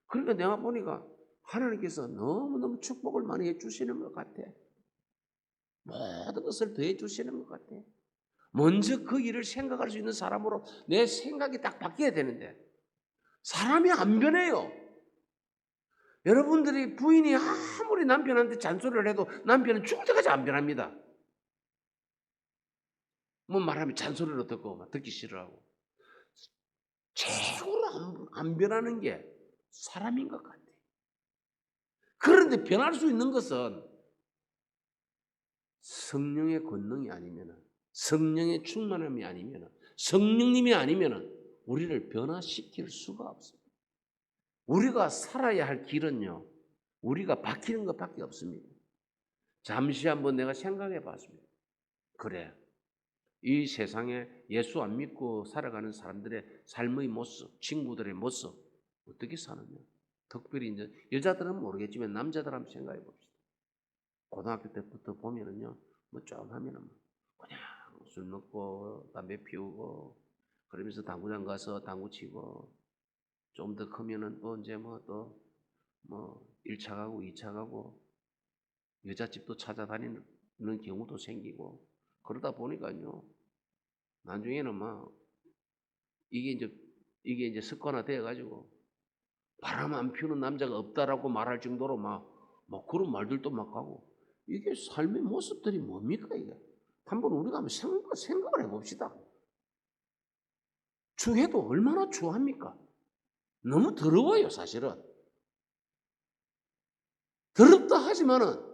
그러니까 내가 보니까 하나님께서 너무너무 축복을 많이 해주시는 것 같아. 모든 것을 더해 주시는 것 같아. 먼저 그 일을 생각할 수 있는 사람으로 내 생각이 딱 바뀌어야 되는데 사람이 안 변해요. 여러분들이 부인이 아무리 남편한테 잔소리를 해도 남편은 죽을 때까지 안 변합니다. 뭐 말하면 잔소리를 듣고 막 듣기 싫어하고. 최고로 안 변하는 게 사람인 것 같아. 그런데 변할 수 있는 것은 성령의 권능이 아니면, 성령의 충만함이 아니면, 성령님이 아니면 우리를 변화시킬 수가 없습니다. 우리가 살아야 할 길은요, 우리가 바뀌는 것밖에 없습니다. 잠시 한번 내가 생각해 봤습니다. 그래, 이 세상에 예수 안 믿고 살아가는 사람들의 삶의 모습, 친구들의 모습 어떻게 사느냐. 특별히 이제 여자들은 모르겠지만 남자들 한번 생각해 봅시다. 고등학교 때부터 보면은요, 뭐 좀 하면은 그냥 술 먹고 담배 피우고 그러면서 당구장 가서 당구 치고 좀 더 크면은 또 이제 뭐 1차 가고 2차 가고 여자집도 찾아다니는 경우도 생기고 그러다 보니까요, 나중에는 막 이게 이제 습관화 되어 가지고 바람 안 피우는 남자가 없다라고 말할 정도로 막 그런 말들도 막 하고. 이게 삶의 모습들이 뭡니까 이게? 한번 우리가 한번 생각을 해봅시다. 추해도 얼마나 추합니까? 너무 더러워요 사실은. 더럽다 하지만은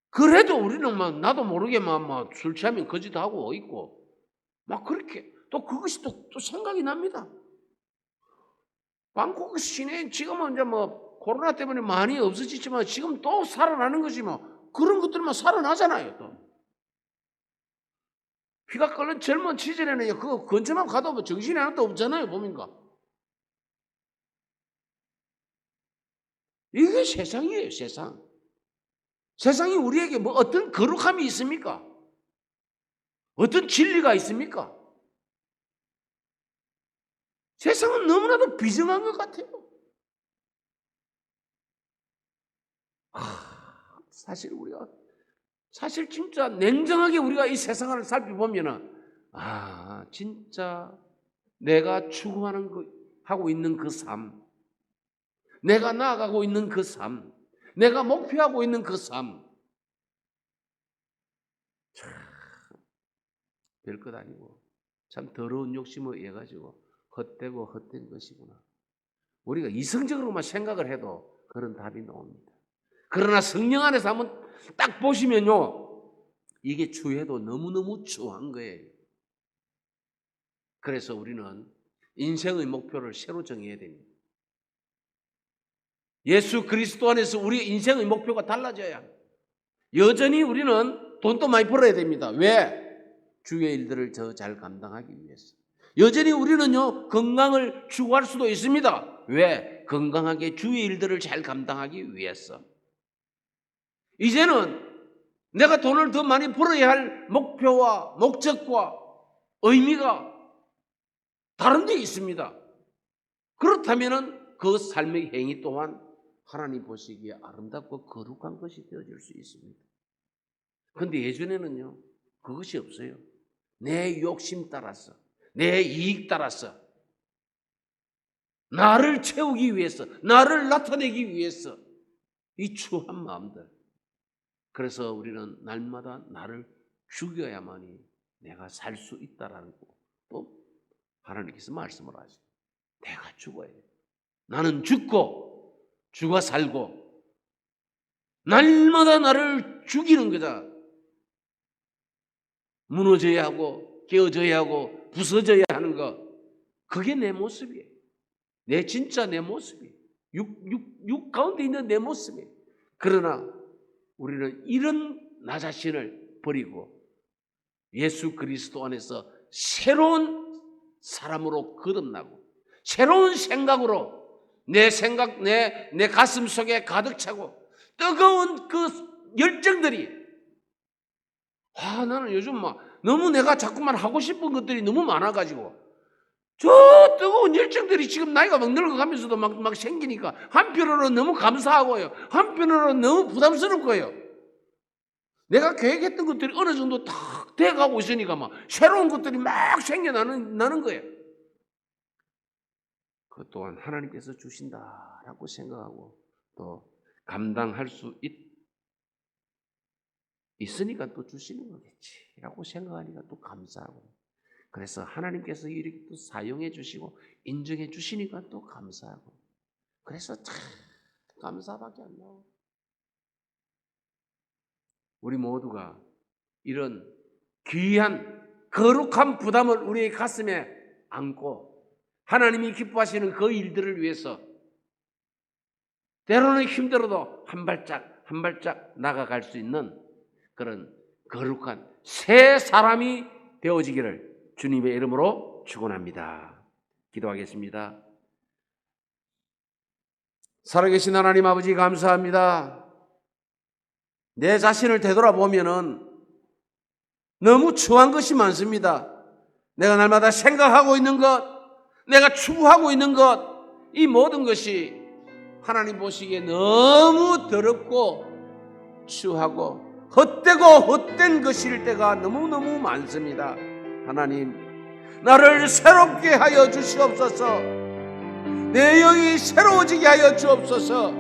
그래도 우리는 막 나도 모르게 막 술 취하면 거짓하고 있고 막 그렇게 또 그것이 또 생각이 납니다. 방콕 시내 지금은 이제 뭐 코로나 때문에 많이 없어지지만 지금 또 살아나는 거지 뭐 그런 것들만 살아나잖아요 또. 피가 끓는 젊은 시절에는 그거 근처만 가도 뭐 정신이 하나도 없잖아요, 보니까. 이게 세상이에요, 세상. 세상이 우리에게 뭐 어떤 거룩함이 있습니까? 어떤 진리가 있습니까? 세상은 너무나도 비정한 것 같아요. 사실 진짜 냉정하게 우리가 이 세상을 살펴보면은 진짜 내가 추구하는 하고 있는 그 삶, 내가 나아가고 있는 그 삶, 내가 목표하고 있는 그 삶, 참 별것 아니고 참 더러운 욕심에 의해 가지고 헛되고 헛된 것이구나. 우리가 이성적으로만 생각을 해도 그런 답이 나옵니다. 그러나 성령 안에서 한번 딱 보시면요, 이게 추해도 너무너무 추한 거예요. 그래서 우리는 인생의 목표를 새로 정해야 됩니다. 예수 그리스도 안에서 우리의 인생의 목표가 달라져야 합니다. 여전히 우리는 돈도 많이 벌어야 됩니다. 왜? 주의 일들을 더 잘 감당하기 위해서. 여전히 우리는요, 건강을 추구할 수도 있습니다. 왜? 건강하게 주의 일들을 잘 감당하기 위해서. 이제는 내가 돈을 더 많이 벌어야 할 목표와 목적과 의미가 다른 데 있습니다. 그렇다면 그 삶의 행위 또한 하나님 보시기에 아름답고 거룩한 것이 되어질 수 있습니다. 그런데 예전에는요, 그것이 없어요. 내 욕심 따라서, 내 이익 따라서, 나를 채우기 위해서, 나를 나타내기 위해서 이 추한 마음들. 그래서 우리는 날마다 나를 죽여야만이 내가 살 수 있다라는 거. 또 하나님께서 말씀을 하죠. 내가 죽어야 돼. 나는 죽고 죽어 살고 날마다 나를 죽이는 거다. 무너져야 하고 깨어져야 하고 부서져야 하는 거. 그게 내 모습이에요. 진짜 내 모습이에요. 육 가운데 있는 내 모습이에요. 그러나 우리는 이런 나 자신을 버리고 예수 그리스도 안에서 새로운 사람으로 거듭나고 새로운 생각으로 내 생각, 내 가슴 속에 가득 차고 뜨거운 그 열정들이 나는 요즘 너무 내가 자꾸만 하고 싶은 것들이 너무 많아가지고 저 뜨거운 열정들이 지금 나이가 막 늙어가면서도 막 생기니까 한편으로는 너무 감사하고요. 한편으로는 너무 부담스럽고요. 내가 계획했던 것들이 어느 정도 딱 돼가고 있으니까 새로운 것들이 막 생겨나는 거예요. 그것 또한 하나님께서 주신다라고 생각하고 또 감당할 수 있으니까 또 주시는 거겠지라고 생각하니까 또 감사하고, 그래서 하나님께서 이렇게 또 사용해 주시고 인정해 주시니까 또 감사하고, 그래서 참 감사밖에 안 나와요. 우리 모두가 이런 귀한 거룩한 부담을 우리의 가슴에 안고 하나님이 기뻐하시는 그 일들을 위해서 때로는 힘들어도 한 발짝 한 발짝 나아갈 수 있는 그런 거룩한 새 사람이 되어지기를 주님의 이름으로 축원합니다. 기도하겠습니다. 살아계신 하나님 아버지, 감사합니다. 내 자신을 되돌아보면은 너무 추한 것이 많습니다. 내가 날마다 생각하고 있는 것, 내가 추구하고 있는 것, 이 모든 것이 하나님 보시기에 너무 더럽고 추하고 헛되고 헛된 것일 때가 너무너무 많습니다. 하나님, 나를 새롭게 하여 주시옵소서. 내 영이 새로워지게 하여 주옵소서.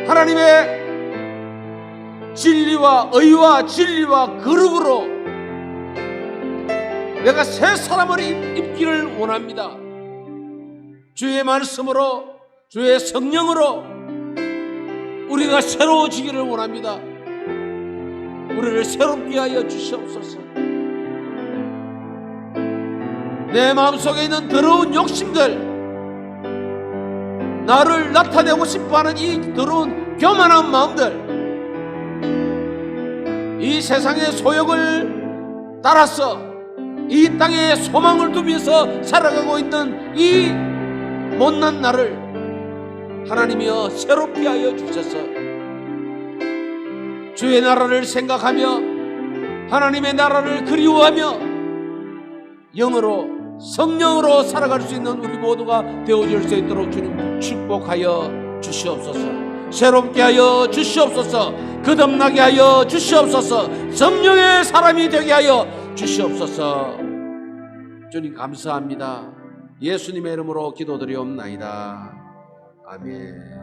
하나님의 진리와 의와 진리와 거룩으로 내가 새 사람을 입기를 원합니다. 주의 말씀으로, 주의 성령으로 우리가 새로워지기를 원합니다. 우리를 새롭게 하여 주시옵소서. 내 마음속에 있는 더러운 욕심들, 나를 나타내고 싶어하는 이 더러운 교만한 마음들, 이 세상의 소욕을 따라서 이 땅에 소망을 두면서 살아가고 있는 이 못난 나를 하나님이여 새롭게 하여 주셔서 주의 나라를 생각하며 하나님의 나라를 그리워하며 영으로 성령으로 살아갈 수 있는 우리 모두가 되어질 수 있도록 주님 축복하여 주시옵소서. 새롭게 하여 주시옵소서. 거듭나게 하여 주시옵소서. 성령의 사람이 되게 하여 주시옵소서. 주님 감사합니다. 예수님의 이름으로 기도드리옵나이다. 아멘.